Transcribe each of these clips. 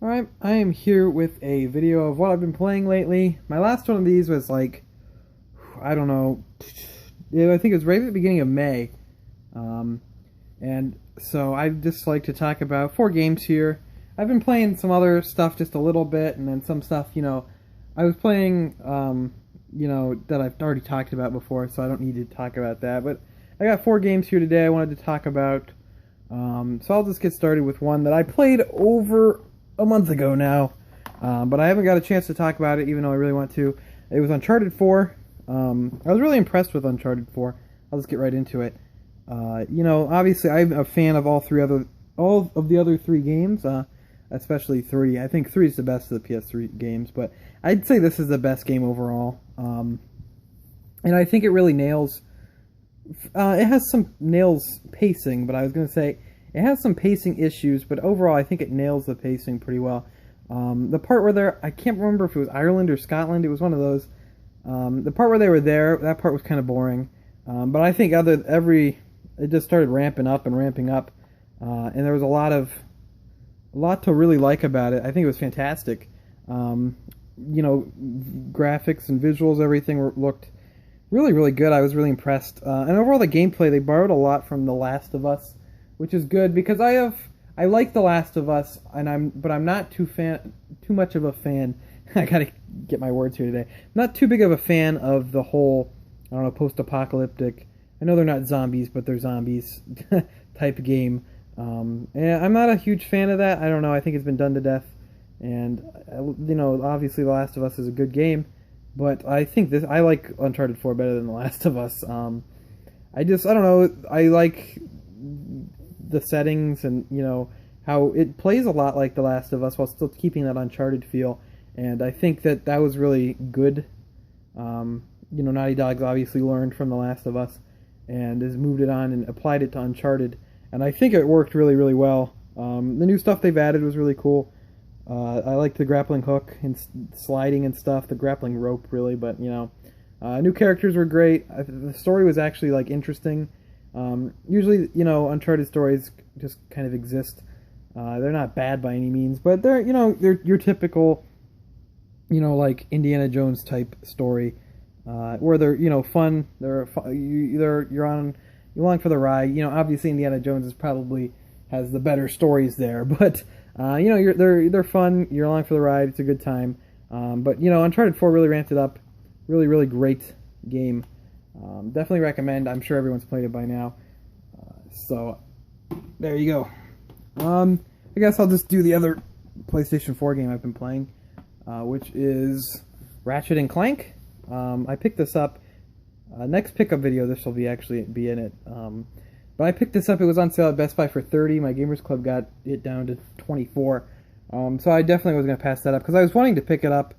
Alright, I am here with a video of what I've been playing lately. My last one of these was like, I don't know, I think it was right at the beginning of May. And so I'd just like to talk about 4 games here. I've been playing some other stuff just a little bit, and then some stuff, I was playing, that I've already talked about before, so I don't need to talk about that. But I got 4 games here today I wanted to talk about. So I'll just get started with one that I played over a month ago now, but I haven't got a chance to talk about it, even though I really want to. It was Uncharted 4. I was really impressed with Uncharted 4. I'll just get right into it. Obviously I'm a fan of all of the other 3 games, especially 3. I think 3 is the best of the PS3 games, but I'd say this is the best game overall. And I think it really nails. It has some nails pacing, but I was going to say it has some pacing issues, but overall I think it nails the pacing pretty well. The part where I can't remember if it was Ireland or Scotland, it was one of those. The part where they were there, that part was kind of boring. But I think it just started ramping up and ramping up. And there was a lot to really like about it. I think it was fantastic. Graphics and visuals, everything looked really, really good. I was really impressed. And overall the gameplay, they borrowed a lot from The Last of Us, which is good because I like The Last of Us, but I'm not too much of a fan. I gotta get my words here today. Not too big of a fan of the whole, I don't know, post-apocalyptic. I know they're not zombies, but they're zombies type game. And I'm not a huge fan of that. I don't know. I think it's been done to death. And obviously The Last of Us is a good game, but I think I like Uncharted 4 better than The Last of Us. I don't know. I like the settings and how it plays a lot like The Last of Us while still keeping that Uncharted feel, and I think that was really good. Naughty Dog's obviously learned from The Last of Us and has moved it on and applied it to Uncharted, and I think it worked really, really well. The new stuff they've added was really cool. I liked the grappling hook and sliding and stuff, the grappling rope really, but new characters were great. The story was actually interesting. Usually, Uncharted stories just kind of exist. They're not bad by any means, but they're your typical, like Indiana Jones type story, where they're fun. You're along for the ride. Obviously Indiana Jones has the better stories there, but they're fun. You're along for the ride. It's a good time. But Uncharted 4 really ramped it up. Really, really great game. Definitely recommend. I'm sure everyone's played it by now. So there you go. I guess I'll just do the other PlayStation 4 game I've been playing, which is Ratchet and Clank. I picked this up. Next pickup video, this will actually be in it. But I picked this up. It was on sale at Best Buy for $30. My Gamers Club got it down to $24. So I definitely was going to pass that up because I was wanting to pick it up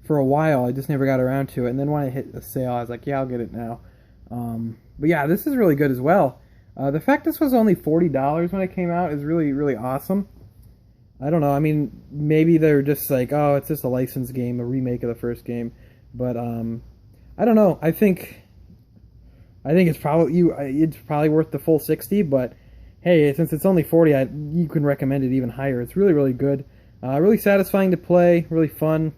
for a while. I just never got around to it. And then when I hit a sale, I was like, yeah, I'll get it now. But yeah, this is really good as well. The fact this was only $40 when it came out is really, really awesome. I don't know. I mean, maybe they're just like, oh, it's just a licensed game, a remake of the first game. But I don't know. I think it's probably worth the full $60. But hey, since it's only $40, you can recommend it even higher. It's really, really good. Really satisfying to play. Really fun.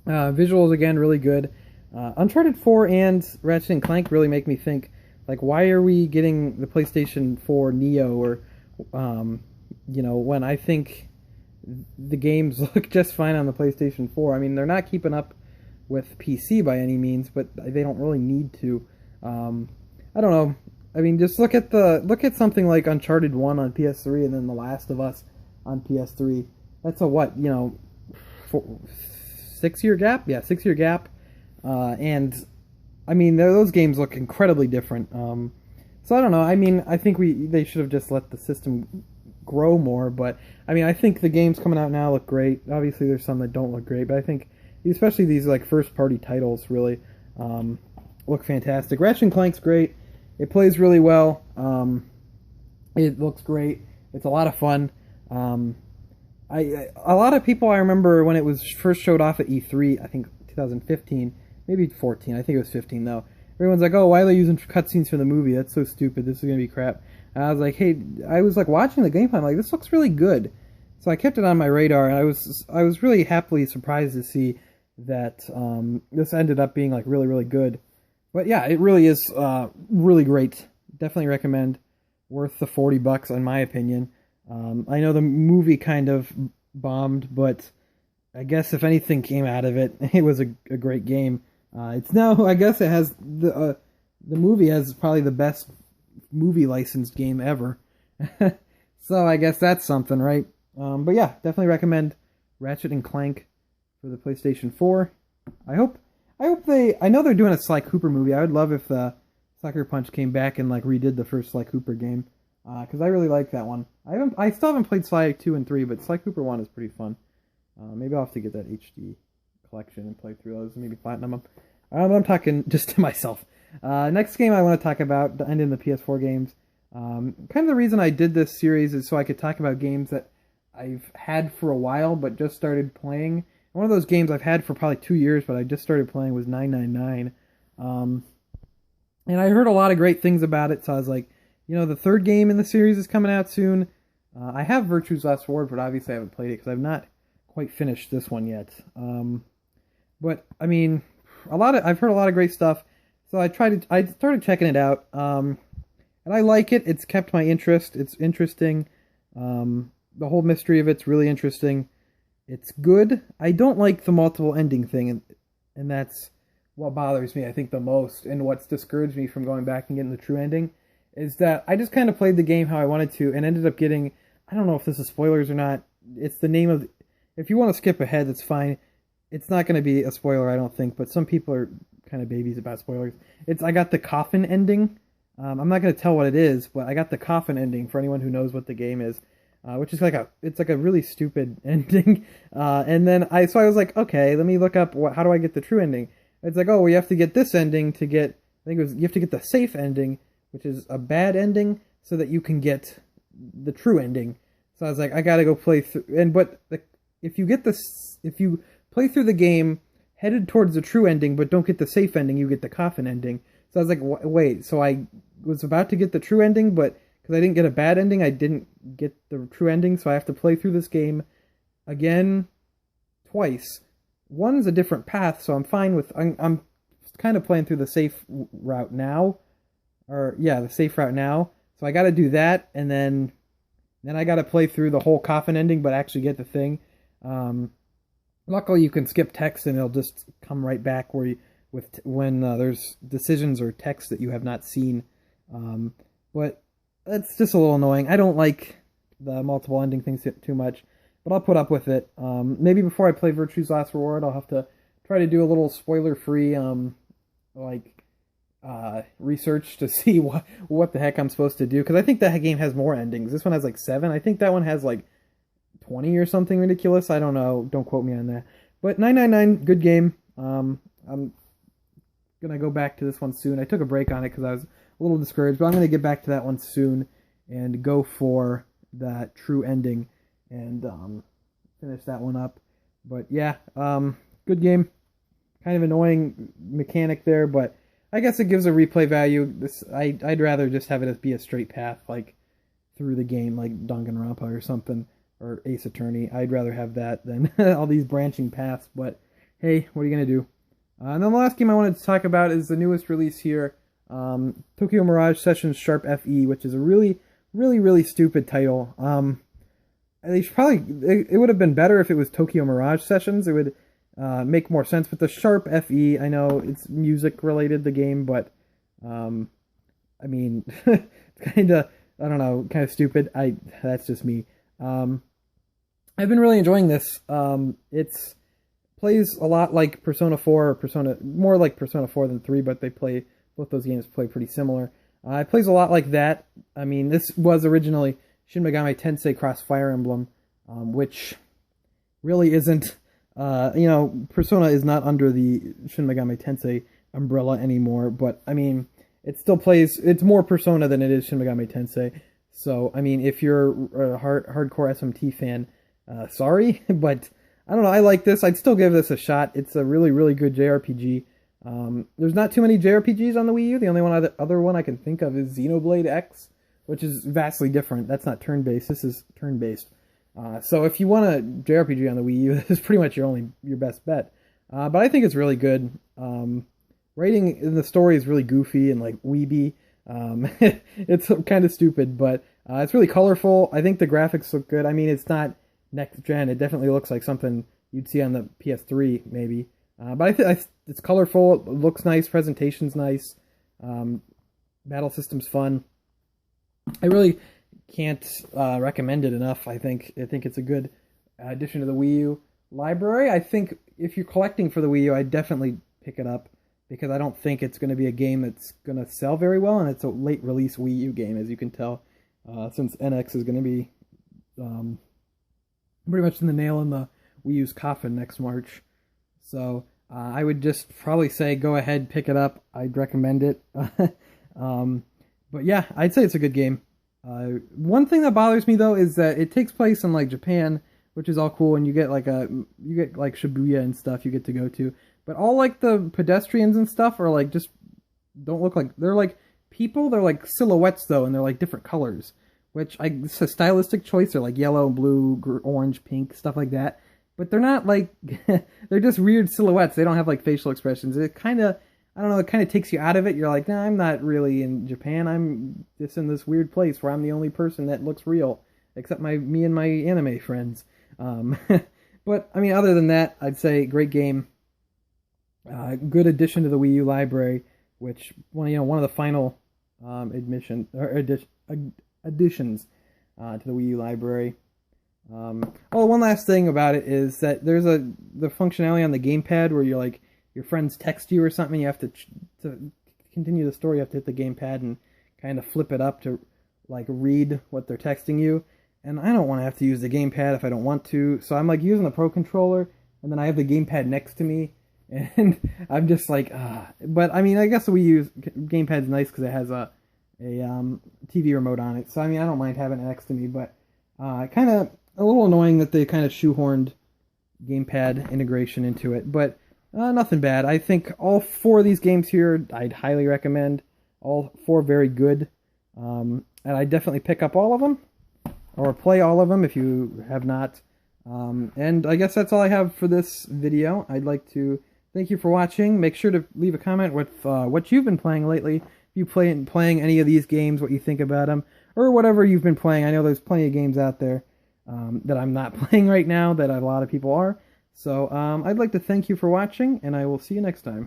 Visuals again, really good. Uncharted 4 and Ratchet and Clank really make me think, why are we getting the PlayStation 4 Neo, or when I think the games look just fine on the PlayStation 4. I mean, they're not keeping up with PC by any means, but they don't really need to. I don't know. I mean, just look at something like Uncharted 1 on PS3 and then The Last of Us on PS3. That's a 6-year gap? Yeah, 6-year gap. And I mean, those games look incredibly different. So I don't know. I mean, I think they should have just let the system grow more. But I mean, I think the games coming out now look great. Obviously, there's some that don't look great, but I think especially these first-party titles really look fantastic. Ratchet and Clank's great. It plays really well. It looks great. It's a lot of fun. A lot of people, I remember when it was first showed off at E3, I think 2015, maybe 14, I think it was 15 though. Everyone's like, oh, why are they using cutscenes from the movie? That's so stupid. This is going to be crap. And I was like, hey, I was watching the gameplay. I'm like, this looks really good. So I kept it on my radar, and I was really happily surprised to see that this ended up being like really really good. But yeah, it really is really great. Definitely recommend. Worth the $40 in my opinion. I know the movie kind of bombed, but I guess if anything came out of it, it was a great game. It's now, I guess it has the movie has probably the best movie licensed game ever. So I guess that's something, right? But yeah, definitely recommend Ratchet and Clank for the PlayStation 4. I hope I know they're doing a Sly Cooper movie. I would love if Sucker Punch came back and like redid the first Sly Cooper game, because I really like that one. I still haven't played Sly 2 and 3, but Sly Cooper 1 is pretty fun. Maybe I'll have to get that HD collection and play through those, and maybe platinum them. I'm talking just to myself. Next game I want to talk about, the end in the PS4 games. Kind of the reason I did this series is so I could talk about games that I've had for a while but just started playing. One of those games I've had for probably 2 years, but I just started playing was 999. And I heard a lot of great things about it, so I was like, the third game in the series is coming out soon. I have Virtue's Last Reward, but obviously I haven't played it because I've not quite finished this one yet. But I mean, I've heard a lot of great stuff, so I started checking it out, and I like it. It's kept my interest. It's interesting. The whole mystery of it's really interesting. It's good. I don't like the multiple ending thing, and that's what bothers me, I think, the most, and what's discouraged me from going back and getting the true ending, is that I just kind of played the game how I wanted to, and ended up getting, I don't know if this is spoilers or not, it's the name of, if you want to skip ahead, that's fine. It's not going to be a spoiler, I don't think, but some people are kind of babies about spoilers. I got the coffin ending. I'm not going to tell what it is, but I got the coffin ending for anyone who knows what the game is. Which is it's like a really stupid ending. And then I was like, okay, let me look up how do I get the true ending. It's like, oh, well, you have to get this ending to get, you have to get the safe ending, which is a bad ending, so that you can get the true ending. So I was like, I gotta go play through, if you play through the game headed towards the true ending, but don't get the safe ending, you get the coffin ending. So I was like, wait, so I was about to get the true ending, but because I didn't get a bad ending, I didn't get the true ending, so I have to play through this game again twice. One's a different path, so I'm fine with... I'm kind of playing through the safe route now. The safe route now. So I gotta do that, and then I gotta play through the whole coffin ending, but actually get the thing. Luckily, you can skip text, and it'll just come right back when there's decisions or text that you have not seen. But... it's just a little annoying. I don't like the multiple ending things too much, but I'll put up with it. Maybe before I play Virtue's Last Reward, I'll have to try to do a little spoiler-free, research to see what the heck I'm supposed to do. Because I think that game has more endings. This one has like 7. I think that one has like 20 or something ridiculous. I don't know. Don't quote me on that. But 999, good game. I'm gonna go back to this one soon. I took a break on it because I was a little discouraged, but I'm going to get back to that one soon and go for that true ending and finish that one up. But yeah, good game. Kind of annoying mechanic there, but I guess it gives a replay value. I'd rather just have it be a straight path, like through the game, like Danganronpa or something, or Ace Attorney. I'd rather have that than all these branching paths, but hey, what are you going to do? And then the last game I wanted to talk about is the newest release here, Tokyo Mirage Sessions Sharp FE, which is a really, really, really stupid title. They should it would have been better if it was Tokyo Mirage Sessions. It would make more sense. But the Sharp FE, I know it's music related, the game, but I mean, it's kind of, I don't know, kind of stupid. That's just me. I've been really enjoying this. It's plays a lot like Persona 4 or more like Persona 4 than 3, but both those games play pretty similar. It plays a lot like that. I mean, this was originally Shin Megami Tensei Cross Fire Emblem, which really isn't, Persona is not under the Shin Megami Tensei umbrella anymore, but I mean, it still plays, it's more Persona than it is Shin Megami Tensei. So, I mean, if you're a hardcore SMT fan, sorry, but I don't know, I like this. I'd still give this a shot. It's a really, really good JRPG. There's not too many JRPGs on the Wii U. The only other one I can think of is Xenoblade X, which is vastly different. That's not turn-based. This is turn-based. So if you want a JRPG on the Wii U, this is pretty much your best bet. But I think it's really good. Writing in the story is really goofy and like weeby. It's kind of stupid, but it's really colorful. I think the graphics look good. I mean, it's not next gen. It definitely looks like something you'd see on the PS3 maybe. But I think it's colorful. It looks nice. Presentation's nice. Battle system's fun. I really can't recommend it enough. I think it's a good addition to the Wii U library. I think if you're collecting for the Wii U, I'd definitely pick it up because I don't think it's going to be a game that's going to sell very well, and it's a late release Wii U game, as you can tell, since NX is going to be pretty much in the nail in the Wii U's coffin next March. So I would just probably say go ahead, pick it up. I'd recommend it. But yeah, I'd say it's a good game. One thing that bothers me though is that it takes place in like Japan, which is all cool, and you get like Shibuya and stuff you get to go to. But all like the pedestrians and stuff are like just don't look like they're like people. They're like silhouettes though, and they're like different colors, which it's a stylistic choice. They're like yellow, blue, orange, pink, stuff like that. But they're not like they're just weird silhouettes. They don't have like facial expressions. It kind of I don't know, it kind of takes you out of it. You're like, nah, I'm not really in Japan. I'm just in this weird place where I'm the only person that looks real, except me and my anime friends. But, I mean, other than that, I'd say great game. Good addition to the Wii U library, which, one of the final additions to the Wii U library. One last thing about it is that there's the functionality on the gamepad where you're like, your friends text you or something, you have to continue the story, you have to hit the gamepad and kind of flip it up to like read what they're texting you. And I don't want to have to use the gamepad if I don't want to, so I'm like using the Pro Controller, and then I have the gamepad next to me, and I'm just like, But I mean, I guess the Wii U gamepad's nice because it has a TV remote on it, so I mean, I don't mind having it next to me, but kind of a little annoying that they kind of shoehorned gamepad integration into it, but nothing bad. I think all 4 of these games here I'd highly recommend. All 4 very good. And I'd definitely pick up all of them. Or play all of them if you have not. And I guess that's all I have for this video. I'd like to thank you for watching. Make sure to leave a comment with what you've been playing lately. If you playing any of these games, what you think about them. Or whatever you've been playing. I know there's plenty of games out there that I'm not playing right now that a lot of people are. So I'd like to thank you for watching, and I will see you next time.